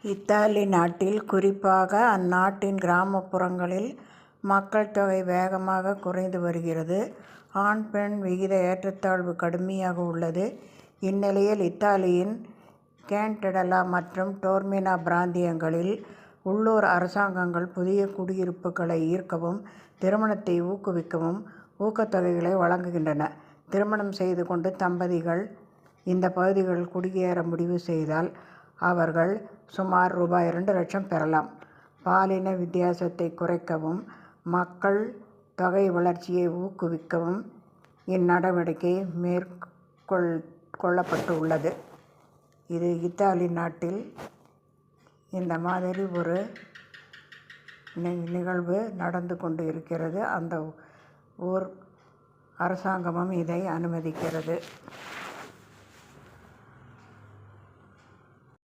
Italy நாட்டில், குறிப்பாக அந்நாட்டின் கிராமப்புறங்களில் மக்கள் தொகை வேகமாக குறைந்து வருகிறது. ஆண் பெண் விகித ஏற்றத்தாழ்வு கடுமையாக உள்ளது. இந்நிலையில், இத்தாலியின் கேண்டடலா மற்றும் டோர்மினா பிராந்தியங்களில் உள்ளூர் அரசாங்கங்கள் புதிய குடியிருப்புகளை ஈர்க்கவும், திருமணத்தை ஊக்குவிக்கவும் ஊக்கத்தொகைகளை வழங்குகின்றன. திருமணம் செய்து கொண்டு தம்பதிகள் இந்த பகுதிகளில் குடியேற முடிவு செய்தால், அவர்கள் சுமார் ரூபாய் 2,00,000 பெறலாம். பாலின வித்தியாசத்தை குறைக்கவும், மக்கள் தொகை வளர்ச்சியை ஊக்குவிக்கவும் இந்நடவடிக்கை மேற்கொள்ளப்பட்டுள்ளது. இது இத்தாலி நாட்டில் இந்த மாதிரி ஒரு நிகழ்வு நடந்து கொண்டு இருக்கிறது. அந்த ஊர் அரசாங்கமும் இதை அனுமதிக்கிறது.